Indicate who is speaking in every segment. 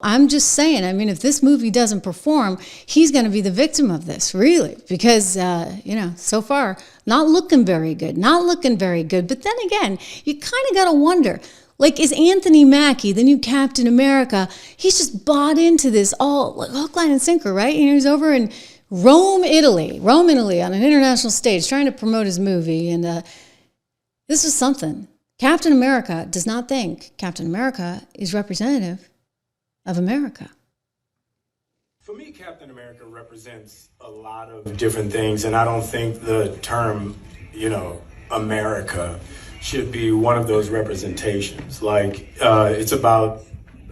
Speaker 1: I'm just saying, I mean, if this movie doesn't perform, he's going to be the victim of this, really, because, so far, not looking very good. But then again, you kind of got to wonder, like, is Anthony Mackie, the new Captain America, he's just bought into this all like hook, line, and sinker, right? He's over in Rome, Italy, on an international stage trying to promote his movie. And this is something. Captain America does not think Captain America is representative of America.
Speaker 2: For me, Captain America represents a lot of different things, and I don't think the term, America should be one of those representations. Like, it's about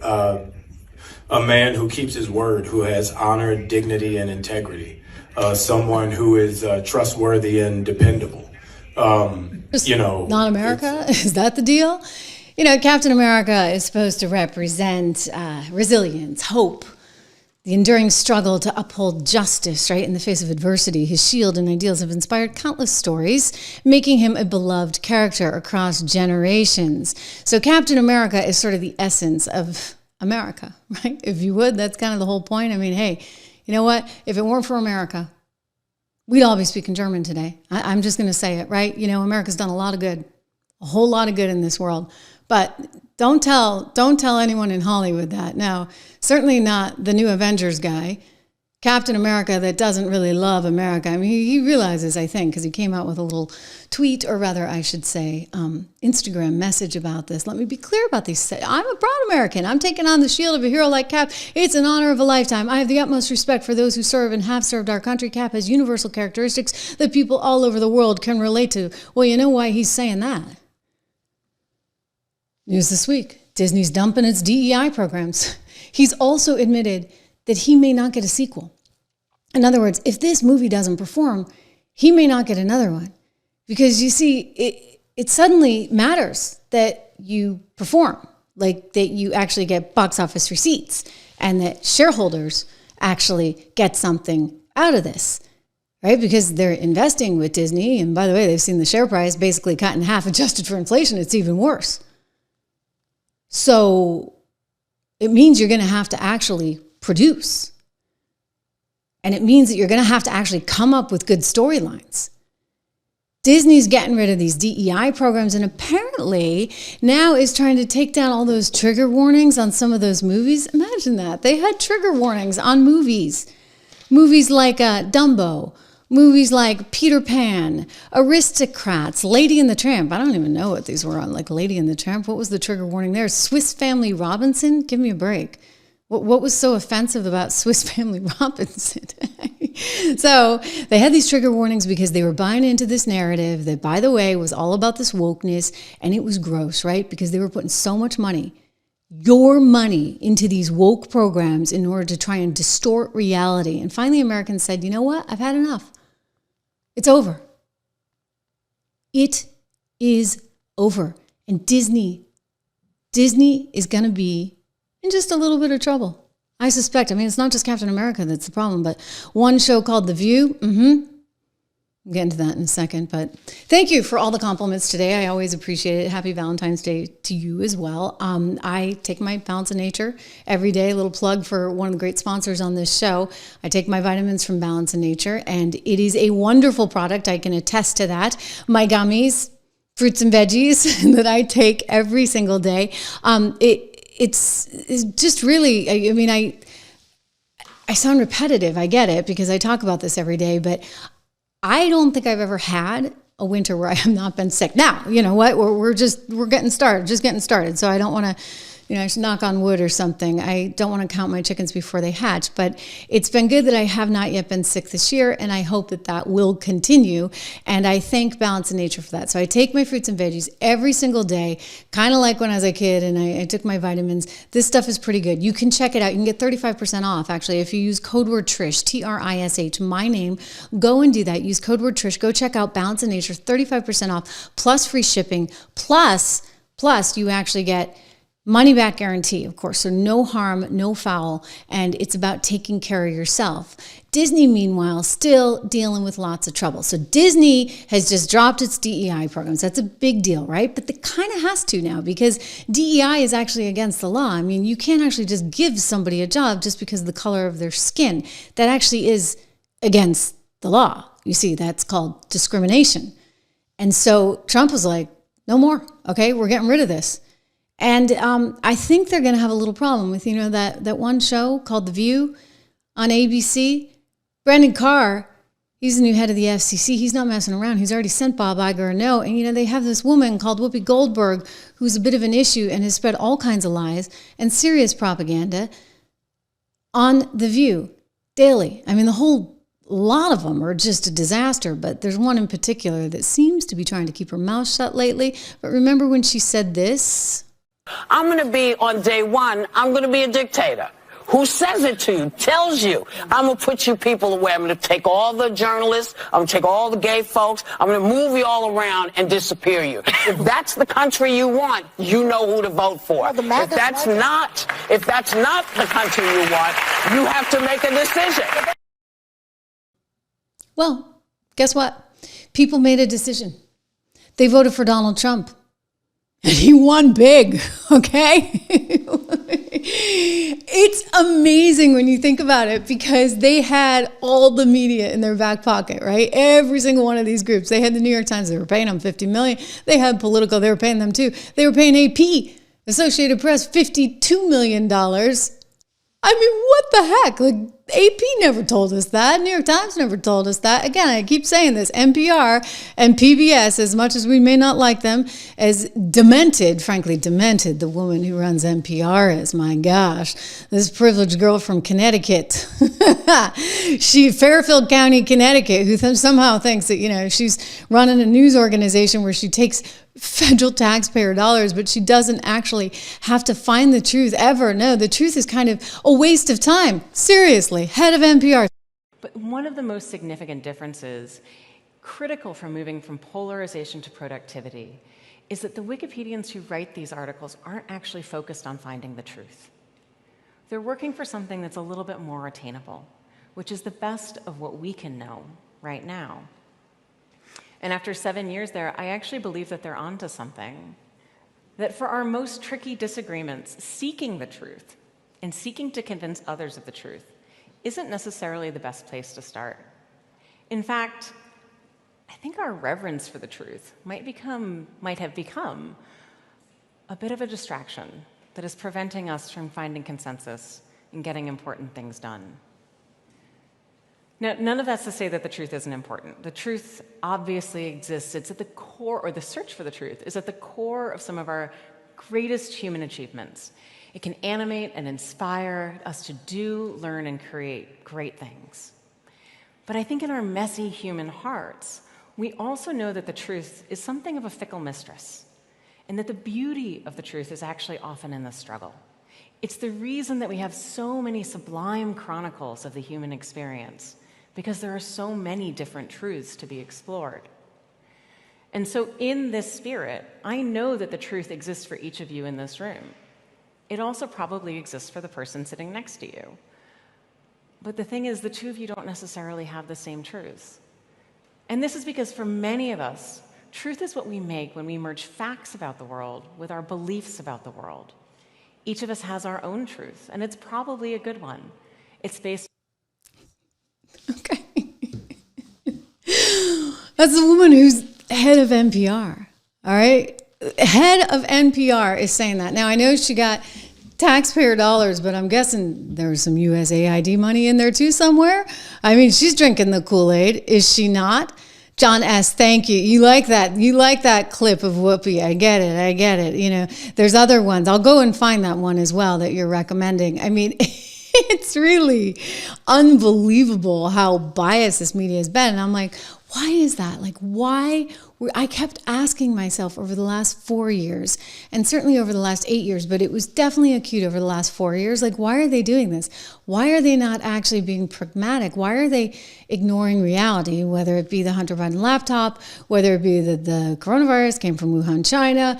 Speaker 2: a man who keeps his word, who has honor, dignity, and integrity. Someone who is trustworthy and dependable.
Speaker 1: Not America? Is that the deal? Captain America is supposed to represent resilience, hope, the enduring struggle to uphold justice, right, in the face of adversity. His shield and ideals have inspired countless stories, making him a beloved character across generations. So Captain America is sort of the essence of America, right? If you would, that's kind of the whole point. I mean, hey, you know what? If it weren't for America, we'd all be speaking German today. I'm just going to say it, right? America's done a lot of good, a whole lot of good in this world. But don't tell anyone in Hollywood that. Now, certainly not the new Avengers guy, Captain America, that doesn't really love America. I mean, he realizes, I think, because he came out with a little tweet, or rather, I should say, Instagram message about this. Let me be clear about these. I'm a proud American. I'm taking on the shield of a hero like Cap. It's an honor of a lifetime. I have the utmost respect for those who serve and have served our country. Cap has universal characteristics that people all over the world can relate to. Well, you know why he's saying that? News this week, Disney's dumping its DEI programs. He's also admitted that he may not get a sequel. In other words, if this movie doesn't perform, he may not get another one. Because you see, it suddenly matters that you perform, like that you actually get box office receipts and that shareholders actually get something out of this, right? Because they're investing with Disney. And by the way, they've seen the share price basically cut in half, adjusted for inflation. It's even worse. So it means you're going to have to actually produce. And it means that you're going to have to actually come up with good storylines. Disney's getting rid of these DEI programs and apparently now is trying to take down all those trigger warnings on some of those movies. Imagine that. They had trigger warnings on movies. Movies like Dumbo. Movies like Peter Pan, Aristocrats, Lady and the Tramp. I don't even know what these were on, like Lady and the Tramp. What was the trigger warning there? Swiss Family Robinson? Give me a break. What was so offensive about Swiss Family Robinson? So they had these trigger warnings because they were buying into this narrative that, by the way, was all about this wokeness, and it was gross, right? Because they were putting so much money, your money, into these woke programs in order to try and distort reality. And finally, Americans said, you know what? I've had enough. It's over. It is over. And Disney is going to be in just a little bit of trouble. I suspect. I mean, it's not just Captain America that's the problem, but one show called The View. I'm getting to that in a second, but thank you for all the compliments today. I always appreciate it. Happy Valentine's Day to you as well. I take my Balance of Nature every day. A little plug for one of the great sponsors on this show. I take my vitamins from Balance of Nature, and it is a wonderful product. I can attest to that. My gummies, fruits and veggies that I take every single day. It's just really, I mean, I sound repetitive. I get it because I talk about this every day, but I don't think I've ever had a winter where I have not been sick. Now, you know what? We're getting started. So I don't want to, I should knock on wood or something. I don't want to count my chickens before they hatch, but it's been good that I have not yet been sick this year, and I hope that that will continue. And I thank Balance of Nature for that. So I take my fruits and veggies every single day, kind of like when I was a kid and I took my vitamins. This stuff is pretty good. You can check it out. You can get 35% off, actually, if you use code word Trish, Trish, my name. Go and do that. Use code word Trish. Go check out Balance of Nature, 35% off, plus free shipping, plus you actually get Money back guarantee, of course, so no harm, no foul, and it's about taking care of yourself. Disney, meanwhile, still dealing with lots of trouble. So Disney has just dropped its DEI programs. That's a big deal, right? But it kind of has to now, because DEI is actually against the law. I mean, you can't actually just give somebody a job just because of the color of their skin. That actually is against the law. You see, that's called discrimination. And so Trump was like, no more. Okay, we're getting rid of this. And I think they're going to have a little problem with, that one show called The View on ABC. Brandon Carr, he's the new head of the FCC. He's not messing around. He's already sent Bob Iger a note. And, they have this woman called Whoopi Goldberg, who's a bit of an issue and has spread all kinds of lies and serious propaganda on The View daily. I mean, the whole lot of them are just a disaster, but there's one in particular that seems to be trying to keep her mouth shut lately. But remember when she said this?
Speaker 3: I'm going to be, on day one, I'm going to be a dictator. Who says it to you, tells you, I'm going to put you people away. I'm going to take all the journalists, I'm going to take all the gay folks, I'm going to move you all around and disappear you. If that's the country you want, you know who to vote for. If that's not the country you want, you have to make a decision.
Speaker 1: Well, guess what? People made a decision. They voted for Donald Trump. And he won big, okay? It's amazing when you think about it, because they had all the media in their back pocket, right? Every single one of these groups. They had the New York Times, they were paying them $50 million. They had Politico, they were paying them too. They were paying AP, Associated Press, $52 million. I mean, what the heck? Like, AP never told us that. New York Times never told us that. Again, I keep saying this. NPR and PBS, as much as we may not like them, as frankly demented the woman who runs NPR is. My gosh, this privileged girl from Connecticut. Fairfield County, Connecticut, who somehow thinks that, she's running a news organization where she takes federal taxpayer dollars, but she doesn't actually have to find the truth ever. No, the truth is kind of a waste of time. Seriously, head of NPR.
Speaker 4: But one of the most significant differences, critical for moving from polarization to productivity, is that the Wikipedians who write these articles aren't actually focused on finding the truth. They're working for something that's a little bit more attainable, which is the best of what we can know right now. And after 7 years there, I actually believe that they're onto something. That for our most tricky disagreements, seeking the truth and seeking to convince others of the truth isn't necessarily the best place to start. In fact, I think our reverence for the truth might have become a bit of a distraction that is preventing us from finding consensus and getting important things done. Now, none of that's to say that the truth isn't important. The truth obviously exists. It's at the core, or the search for the truth is at the core of some of our greatest human achievements. It can animate and inspire us to do, learn, and create great things. But I think in our messy human hearts, we also know that the truth is something of a fickle mistress, and that the beauty of the truth is actually often in the struggle. It's the reason that we have so many sublime chronicles of the human experience, because there are so many different truths to be explored. And so in this spirit, I know that the truth exists for each of you in this room. It also probably exists for the person sitting next to you. But the thing is, the two of you don't necessarily have the same truths. And this is because for many of us, truth is what we make when we merge facts about the world with our beliefs about the world. Each of us has our own truth, and it's probably a good one. It's based.
Speaker 1: Okay. That's the woman who's head of NPR. All right. Head of NPR is saying that. Now, I know she got taxpayer dollars, but I'm guessing there's some USAID money in there too somewhere. I mean, she's drinking the Kool-Aid, is she not? John S., thank you. You like that. You like that clip of Whoopi. I get it. There's other ones. I'll go and find that one as well that you're recommending. I mean, it's really unbelievable how biased this media has been. And I'm like, why is that? Like, why? I kept asking myself over the last 4 years, and certainly over the last 8 years, but it was definitely acute over the last 4 years. Like, why are they doing this? Why are they not actually being pragmatic? Why are they ignoring reality, whether it be the Hunter Biden laptop, whether it be that the coronavirus came from Wuhan, China,